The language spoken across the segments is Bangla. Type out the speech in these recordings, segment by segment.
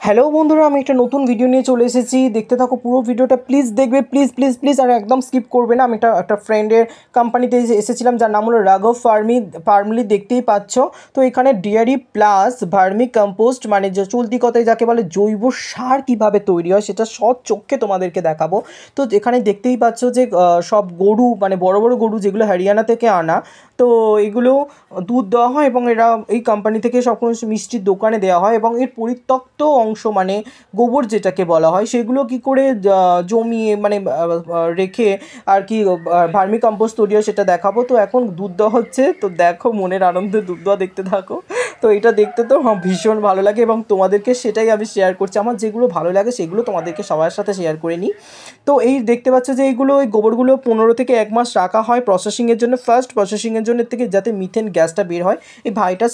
হ্যালো বন্ধুরা, আমি একটা নতুন ভিডিও নিয়ে চলে এসেছি। দেখতে থাকো পুরো ভিডিওটা, প্লিজ দেখবে, প্লিজ প্লিজ প্লিজ, আর একদম স্কিপ করবে না। আমি একটা ফ্রেন্ডের কোম্পানিতে এসেছিলাম যার নাম হলো রাঘব ফার্মলি, দেখতেই পাচ্ছ। তো এখানে ডেয়ারি প্লাস ভার্মি কম্পোস্ট, মানে যে চলতি কথায় যাকে বলে জৈব সার কীভাবে তৈরি হয় সেটা সৎ চোখে তোমাদেরকে দেখাবো। তো এখানে দেখতেই পাচ্ছ যে সব গরু, মানে বড় বড় গরু যেগুলো হরিয়ানা থেকে আনা, তো এগুলো দুধ দেওয়া হয় এবং এরা এই কোম্পানি থেকে সব মিষ্টির দোকানে দেওয়া হয়। এবং এর পরিত্যক্ত অংশ, মানে গোবর যেটাকে বলা হয়, সেগুলো কি করে জমিয়ে, মানে রেখে আর কি ভার্মি কম্পোস্ট তৈরি হয় সেটা দেখাবো। তো এখন দুধ দেওয়া হচ্ছে, তো দেখো, মনের আনন্দে দুধ দেওয়া দেখতে থাকো। তো এটা দেখতে তো ভীষণ ভালো লাগে এবং তোমাদেরকে সেটাই আমি শেয়ার করছি। আমার যেগুলো ভালো লাগে সেগুলো তোমাদেরকে সবার সাথে শেয়ার করে নিই। তো এই দেখতে পাচ্ছ যে এইগুলো, ওই গোবরগুলো 15 থেকে 1 মাস রাখা হয় প্রসেসিংয়ের জন্য। ফার্স্ট প্রসেসিংয়ের জন্য থেকে যাতে মিথেন গ্যাসটা বের হয়, এই ভাইটা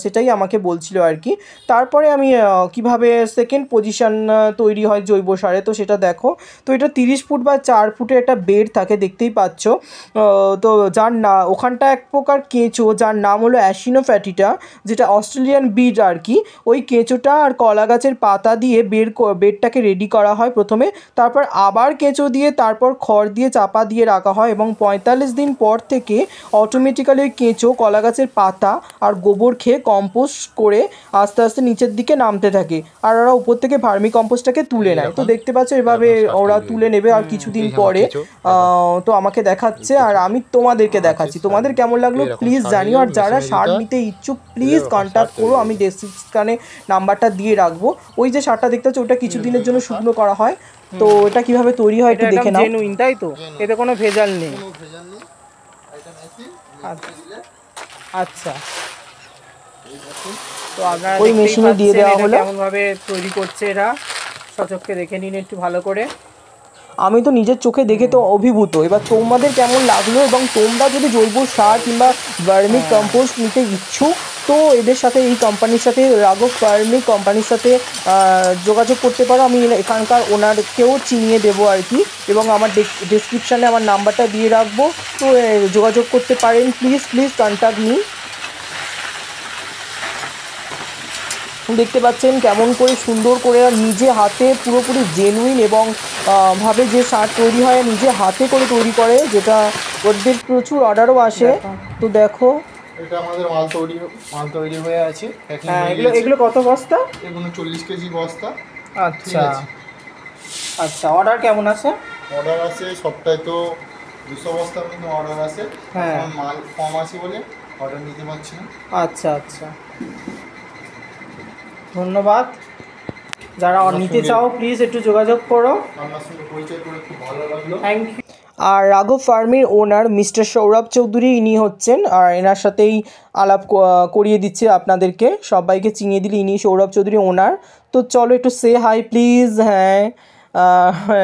সেটাই আমাকে বলছিল আর কি। তারপরে আমি কিভাবে সেকেন্ড পজিশন তৈরি হয় জৈব সারে, তো সেটা দেখো। তো এটা 30 ফুট বা 4 ফুটের একটা বেড থাকে, দেখতেই পাচ্ছ। তো যার না ওখানটা এক প্রকার কেঁচো, যার নাম হলো অ্যাসিনোফ্যাটিটা, যেটা অস্ট্রেলিয়ান বিড আর কি। ওই কেঁচোটা আর কলা গাছের পাতা দিয়ে বেডটাকে রেডি করা হয় প্রথমে, তারপর আবার কেঁচো দিয়ে, তারপর খড় দিয়ে চাপা দিয়ে রাখা হয় এবং 45 দিন পর থেকে অটোমেটিক্যালি ওই কেঁচো, কলা গাছের পাতা আর গোবর খেয়ে কম্পোস্ট করে আস্তে আস্তে নিচের দিকে নামতে থাকে, আর ওরা উপর থেকে ভার্মি কম্পোস্টটাকে তুলে নেয়। তো দেখতে পাচ্ছ এভাবে ওরা তুলে নেবে আর কিছুদিন পরে তো আমাকে দেখাচ্ছে আর আমি তোমাদেরকে দেখাচ্ছি। তোমাদের কেমন লাগলো প্লিজ জানিও, আর যারা সার নিতে ইচ্ছুক প্লিজ কন্ট্যাক্ট করো, আমি ডেসক্রিপশনে নাম্বারটা দিয়ে রাখবো। ওই যে সারটা দেখতে পাচ্ছ ওটা কিছুদিনের জন্য শুকনো করা হয়। তো এটা কিভাবে তৈরি হয় একটু দেখে নাও। জেনুইন, তাই তো? এতে কোনো ভেজাল নেই। আচ্ছা, তো আপনারা ওই মেশিনে দিয়ে দেওয়া হলো। কেমনভাবে তৈরি করছে এরা সচক্ষে দেখে নিন একটু ভালো করে। আমি তো নিজের চোখে দেখে তো অভিভূত। এবার তোমাদের কেমন লাগলো, এবং তোমরা যদি জৈব সার কিংবা ভার্মি কম্পোস্ট নিতে ইচ্ছুক, তো এদের সাথে, এই কোম্পানির সাথে, রাঘব ফার্মি কোম্পানির সাথে যোগাযোগ করতে পারো। আমি এখানকার ওনারকেও চিনিয়ে দেবো আর কি, এবং আমার ডেসক্রিপশানে আমার নাম্বারটা দিয়ে রাখবো। তো যোগাযোগ করতে পারেন, প্লিজ প্লিজ কন্ট্যাক্ট মি। দেখতে পাচ্ছেন কেমন করে সুন্দর করে নিজে হাতে পুরোপুরি জেনুইন এবং ভাবে যে সার তৈরি হয় নিজে হাতে করে তৈরি করে, যেটা ওদের প্রচুর অর্ডারও আসে। তো দেখো, এটা আমাদের মাল তৈরি হয়ে আছে। হ্যাঁ, এগুলো কত বস্তা? এগুলো 40 কেজি বস্তা। আচ্ছা আচ্ছা, অর্ডার কেমন আছে? অর্ডার আছে সপ্তাহে তো 200 বস্তার মতো অর্ডার আছে। হ্যাঁ, মাল কম আছে বলে অর্ডার নিতে পারছি না। আচ্ছা আচ্ছা, ধন্যবাদ। যারা নিতে চাও প্লিজ একটু যোগাযোগ করো। আপনার সঙ্গে পরিচয় করে খুব ভালো লাগলো। Thank you. আর রাঘব ফার্মের ওনার মিস্টার সৌরভ চৌধুরী, ইনি হচ্ছেন, আর এনার সাথেই আলাপ করিয়ে দিচ্ছে আপনাদেরকে, সবাইকে চিনিয়ে দিলে ইনি সৌরভ চৌধুরী ওনার। তো চলো একটু সে হাই প্লিজ। হ্যাঁ,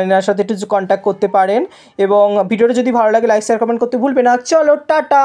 এনার সাথে একটু কন্ট্যাক্ট করতে পারেন, এবং ভিডিওটা যদি ভালো লাগে লাইক শেয়ার কমেন্ট করতে ভুলবে না। চলো টাটা।